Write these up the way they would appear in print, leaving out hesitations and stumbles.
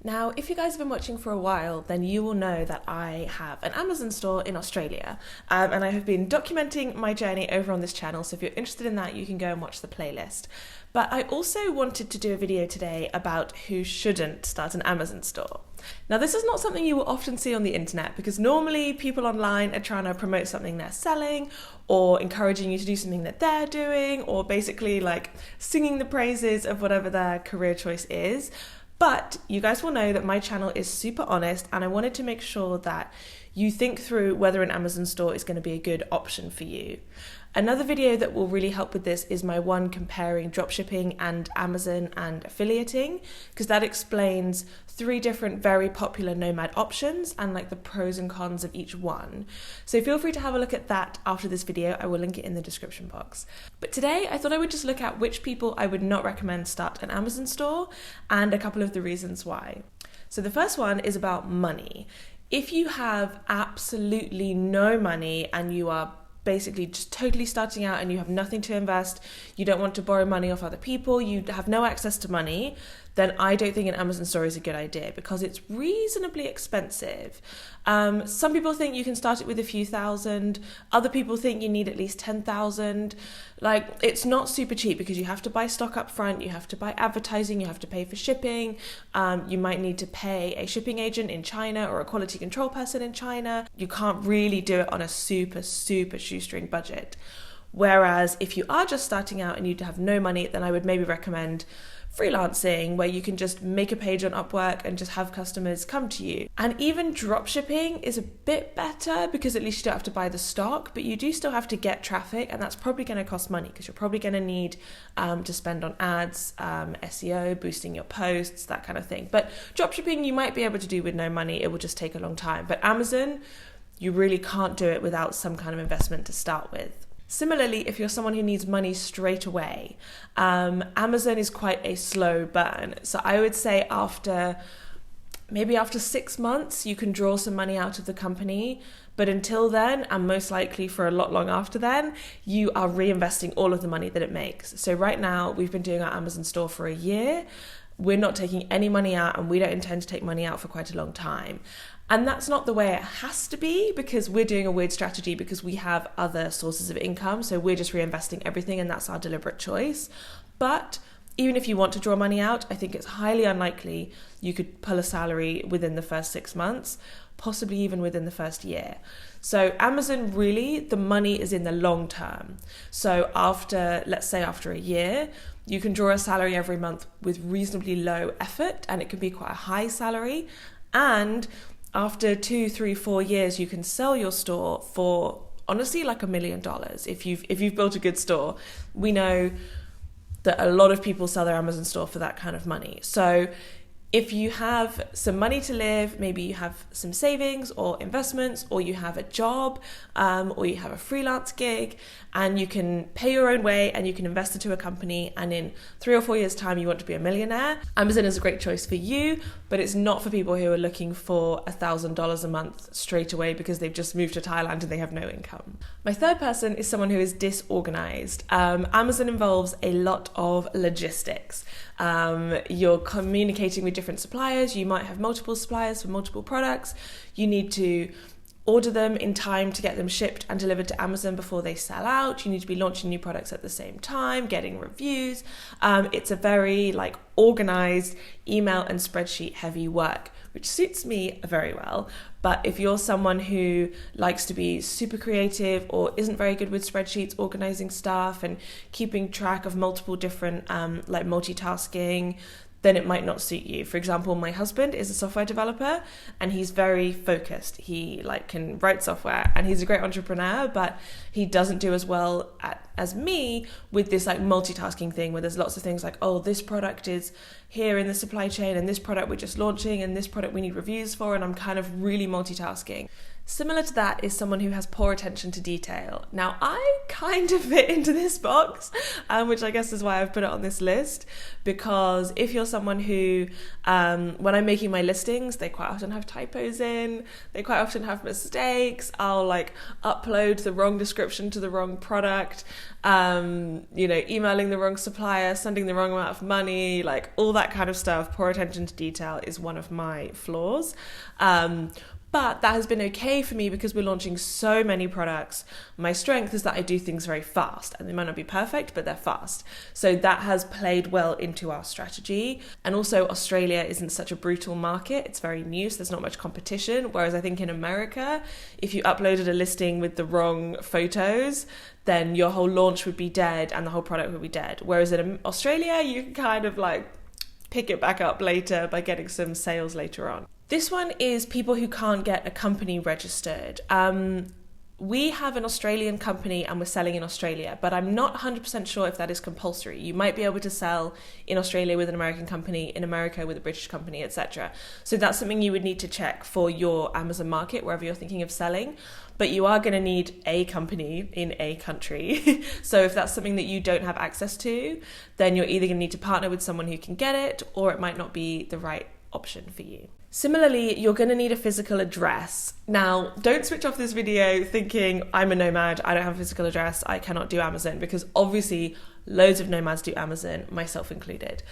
Now, if you guys have been watching for a while, then you will know that I have an Amazon store in Australia, and I have been documenting my journey over on this channel, so if you're interested in that, you can go and watch the playlist. But I also wanted to do a video today about who shouldn't start an Amazon store. Now, this is not something you will often see on the internet, because normally people online are trying to promote something they're selling or encouraging you to do something that they're doing, or basically like singing the praises of whatever their career choice is. But you guys will know that my channel is super honest, and I wanted to make sure that you think through whether an Amazon store is going to be a good option for you. Another video that will really help with this is my one comparing dropshipping and Amazon and affiliating, because that explains 3 different very popular nomad options and like the pros and cons of each one. So feel free to have a look at that after this video. I will link it in the description box. But today I thought I would just look at which people I would not recommend start an Amazon store and a couple of the reasons why. So the first one is about money. If you have absolutely no money and you are basically just totally starting out and you have nothing to invest, you don't want to borrow money off other people, you have no access to money, then I don't think an Amazon store is a good idea because it's reasonably expensive. Some people think you can start it with a few thousand, other people think you need at least 10,000. Like, it's not super cheap because you have to buy stock up front, you have to buy advertising, you have to pay for shipping, you might need to pay a shipping agent in China or a quality control person in China. You can't really do it on a super shoestring budget. Whereas if you are just starting out and you have no money, then I would maybe recommend freelancing, where you can just make a page on Upwork and just have customers come to you. And even dropshipping is a bit better because at least you don't have to buy the stock, but you do still have to get traffic, and that's probably going to cost money because you're probably going to need to spend on ads, SEO, boosting your posts, that kind of thing. But dropshipping you might be able to do with no money, it will just take a long time. But Amazon, you really can't do it without some kind of investment to start with. Similarly, if you're someone who needs money straight away, Amazon is quite a slow burn. So I would say maybe after 6 months, you can draw some money out of the company. But until then, and most likely for a lot long after then, you are reinvesting all of the money that it makes. So right now, we've been doing our Amazon store for a year. We're not taking any money out, and we don't intend to take money out for quite a long time. And that's not the way it has to be, because we're doing a weird strategy because we have other sources of income. So we're just reinvesting everything, and that's our deliberate choice. But even if you want to draw money out, I think it's highly unlikely you could pull a salary within the first 6 months, possibly even within the first year. So Amazon, really, the money is in the long term. So let's say after a year, you can draw a salary every month with reasonably low effort, and it can be quite a high salary. And after 2, 3, 4 years, you can sell your store for honestly like $1 million. If you've built a good store, we know that a lot of people sell their Amazon store for that kind of money. So if you have some money to live, maybe you have some savings or investments, or you have a job, or you have a freelance gig, and you can pay your own way and you can invest into a company, and in 3 or 4 years' time you want to be a millionaire, Amazon is a great choice for you, but it's not for people who are looking for $1,000 a month straight away because they've just moved to Thailand and they have no income. My third person is someone who is disorganized. Amazon involves a lot of logistics. You're communicating with different suppliers. You might have multiple suppliers for multiple products. You need to order them in time to get them shipped and delivered to Amazon before they sell out. You need to be launching new products at the same time, getting reviews. It's a very organized email and spreadsheet heavy work, which suits me very well. But if you're someone who likes to be super creative or isn't very good with spreadsheets, organizing stuff and keeping track of multiple different multitasking, then it might not suit you. For example, my husband is a software developer and he's very focused. He can write software and he's a great entrepreneur, but he doesn't do as well as me with this multitasking thing where there's lots of things like, oh, this product is here in the supply chain and this product we're just launching and this product we need reviews for, and I'm kind of really multitasking. Similar to that is someone who has poor attention to detail. Now, I kind of fit into this box, which I guess is why I've put it on this list, because if you're someone who, when I'm making my listings, they quite often have typos in, they quite often have mistakes, I'll like upload the wrong description to the wrong product, emailing the wrong supplier, sending the wrong amount of money, like all that kind of stuff. Poor attention to detail is one of my flaws. But that has been okay for me because we're launching so many products. My strength is that I do things very fast, and they might not be perfect, but they're fast. So that has played well into our strategy. And also Australia isn't such a brutal market. It's very new, so there's not much competition. Whereas I think in America, if you uploaded a listing with the wrong photos, then your whole launch would be dead and the whole product would be dead. Whereas in Australia, you can kind of like pick it back up later by getting some sales later on. This one is people who can't get a company registered. We have an Australian company and we're selling in Australia, but I'm not 100% sure if that is compulsory. You might be able to sell in Australia with an American company, in America with a British company, etc. So that's something you would need to check for your Amazon market, wherever you're thinking of selling. But you are going to need a company in a country. So if that's something that you don't have access to, then you're either going to need to partner with someone who can get it, or it might not be the right option for you. Similarly, you're going to need a physical address. Now, don't switch off this video thinking I'm a nomad, I don't have a physical address, I cannot do Amazon, because obviously loads of nomads do Amazon, myself included.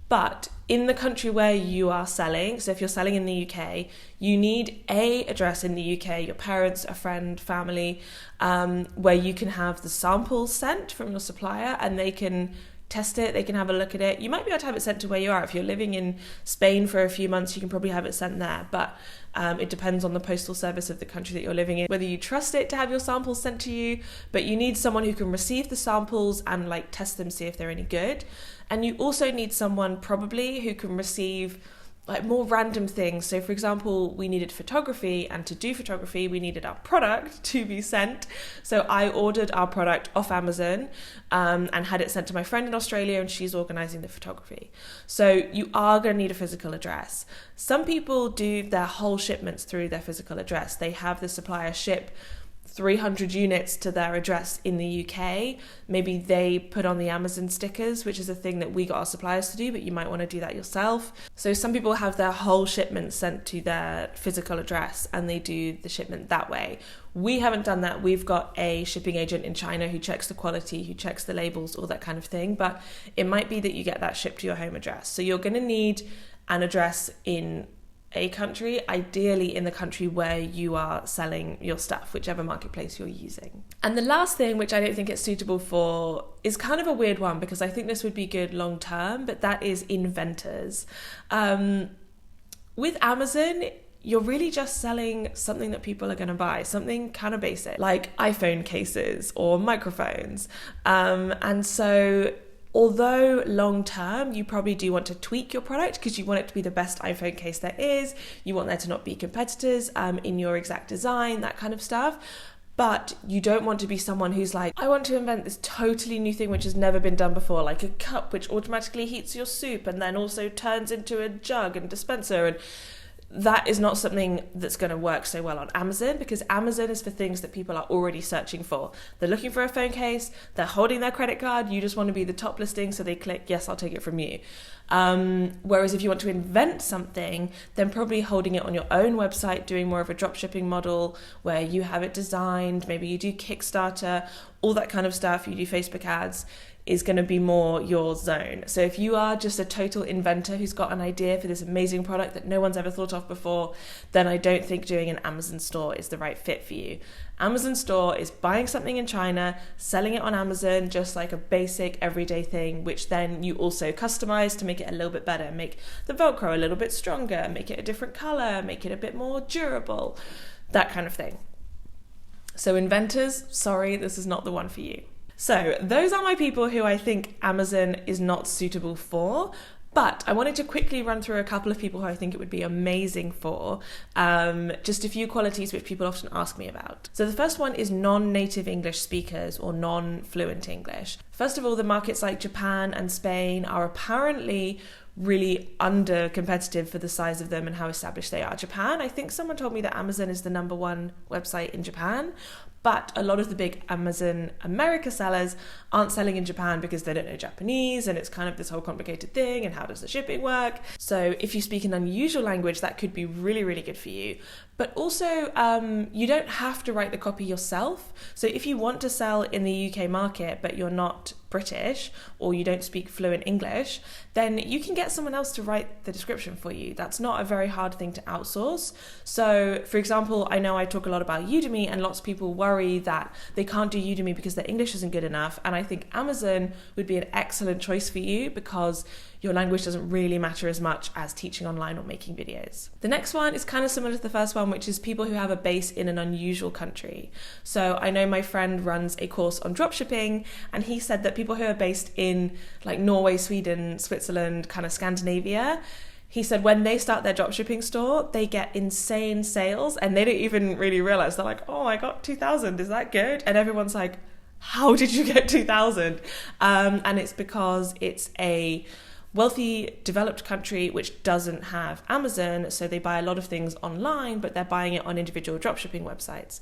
But in the country where you are selling, so if you're selling in the UK, you need a address in the UK, your parents, a friend, family, where you can have the samples sent from your supplier and they can test it, they can have a look at it. You might be able to have it sent to where you are. If you're living in Spain for a few months, you can probably have it sent there, but it depends on the postal service of the country that you're living in, whether you trust it to have your samples sent to you. But you need someone who can receive the samples and like test them, see if they're any good. And you also need someone probably who can receive like more random things. So for example, we needed photography, and to do photography, we needed our product to be sent. So I ordered our product off Amazon and had it sent to my friend in Australia, and she's organizing the photography. So you are going to need a physical address. Some people do their whole shipments through their physical address. They have the supplier ship 300 units to their address in the UK. Maybe they put on the Amazon stickers, which is a thing that we got our suppliers to do, but you might want to do that yourself. So some people have their whole shipment sent to their physical address and they do the shipment that way. We haven't done that. We've got a shipping agent in China who checks the quality, who checks the labels, all that kind of thing. But it might be that you get that shipped to your home address. So you're going to need an address in a country, ideally in the country where you are selling your stuff, whichever marketplace you're using. And the last thing, which I don't think it's suitable for, is kind of a weird one because I think this would be good long term, but that is Inventors. With Amazon, you're really just selling something that people are going to buy, something kind of basic, like iPhone cases or microphones. And so although long term, you probably do want to tweak your product because you want it to be the best iPhone case there is. You want there to not be competitors in your exact design, that kind of stuff. But you don't want to be someone who's like, I want to invent this totally new thing which has never been done before, like a cup which automatically heats your soup and then also turns into a jug and dispenser. And that is not something that's going to work so well on Amazon, because Amazon is for things that people are already searching for. They're looking for a phone case, they're holding their credit card, you just want to be the top listing, so they click, yes, I'll take it from you. Whereas if you want to invent something, then probably holding it on your own website, doing more of a drop shipping model where you have it designed, maybe you do Kickstarter, all that kind of stuff, you do Facebook ads, is going to be more your zone. So if you are just a total inventor who's got an idea for this amazing product that no one's ever thought of before, then I don't think doing an Amazon store is the right fit for you. Amazon store is buying something in China, selling it on Amazon, just like a basic everyday thing, which then you also customize to make it a little bit better, make the Velcro a little bit stronger, make it a different color, make it a bit more durable, that kind of thing. So Inventors, sorry, this is not the one for you. So those are my people who I think Amazon is not suitable for. But I wanted to quickly run through a couple of people who I think it would be amazing for, just a few qualities which people often ask me about. So the first one is non-native English speakers or non-fluent English. First of all, the markets like Japan and Spain are apparently really under competitive for the size of them and how established they are. Japan, I think someone told me that Amazon is the #1 website in Japan, but a lot of the big Amazon America sellers aren't selling in Japan because they don't know Japanese, and it's kind of this whole complicated thing, and how does the shipping work? So if you speak an unusual language, that could be really, really good for you. But also, you don't have to write the copy yourself. So if you want to sell in the UK market, but you're not British or you don't speak fluent English, then you can get someone else to write the description for you. That's not a very hard thing to outsource. So for example, I know I talk a lot about Udemy, and lots of people worry that they can't do Udemy because their English isn't good enough. And I think Amazon would be an excellent choice for you because your language doesn't really matter as much as teaching online or making videos. The next one is kind of similar to the first one, which is people who have a base in an unusual country. So I know my friend runs a course on dropshipping, and he said that people who are based in like Norway, Sweden, Switzerland, kind of Scandinavia, he said when they start their dropshipping store, they get insane sales and they don't even really realize. They're like, oh, I got 2,000, is that good? And everyone's like, how did you get 2,000? And it's because it's a wealthy, developed country which doesn't have Amazon, so they buy a lot of things online, but they're buying it on individual dropshipping websites.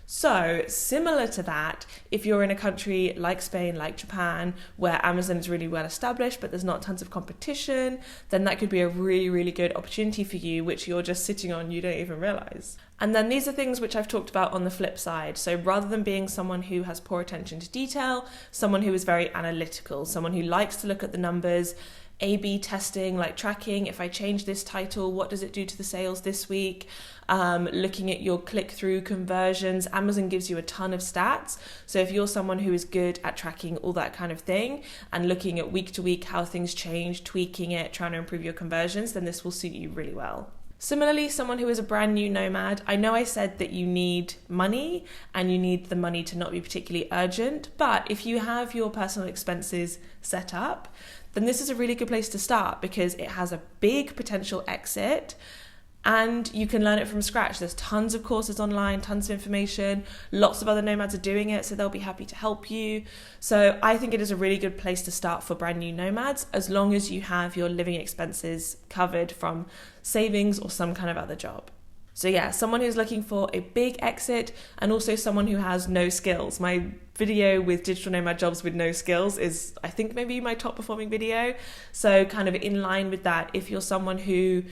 So similar to that, if you're in a country like Spain, like Japan, where Amazon is really well established, but there's not tons of competition, then that could be a really, really good opportunity for you, which you're just sitting on, you don't even realize. And then these are things which I've talked about on the flip side. So rather than being someone who has poor attention to detail, someone who is very analytical, someone who likes to look at the numbers, A/B testing, like tracking, if I change this title, what does it do to the sales this week? Looking at your click-through conversions. Amazon gives you a ton of stats. So if you're someone who is good at tracking all that kind of thing and looking at week to week how things change, tweaking it, trying to improve your conversions, then this will suit you really well. Similarly, someone who is a brand new nomad, I know I said that you need money and you need the money to not be particularly urgent, but if you have your personal expenses set up, then this is a really good place to start because it has a big potential exit and you can learn it from scratch. There's tons of courses online, tons of information, lots of other nomads are doing it, so they'll be happy to help you. So I think it is a really good place to start for brand new nomads, as long as you have your living expenses covered from savings or some kind of other job. So yeah, someone who's looking for a big exit and also someone who has no skills. My video with digital nomad jobs with no skills is, I think, maybe my top performing video. So kind of in line with that, if you're someone who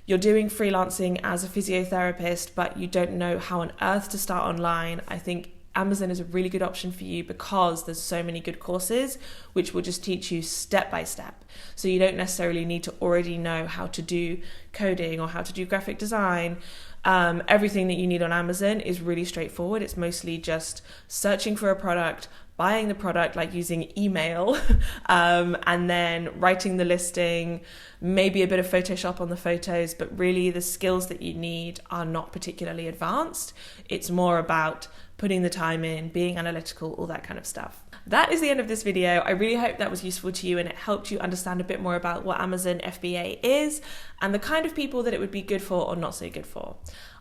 you're doing freelancing as a physiotherapist, but you don't know how on earth to start online, I think Amazon is a really good option for you because there's so many good courses which will just teach you step by step. So you don't necessarily need to already know how to do coding or how to do graphic design. Everything that you need on Amazon is really straightforward. It's mostly just searching for a product, buying the product, like using email, and then writing the listing, maybe a bit of Photoshop on the photos, but really the skills that you need are not particularly advanced. It's more about putting the time in, being analytical, all that kind of stuff. That is the end of this video. I really hope that was useful to you and it helped you understand a bit more about what Amazon FBA is and the kind of people that it would be good for or not so good for.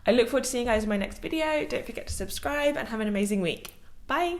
I look forward to seeing you guys in my next video. Don't forget to subscribe and have an amazing week. Bye.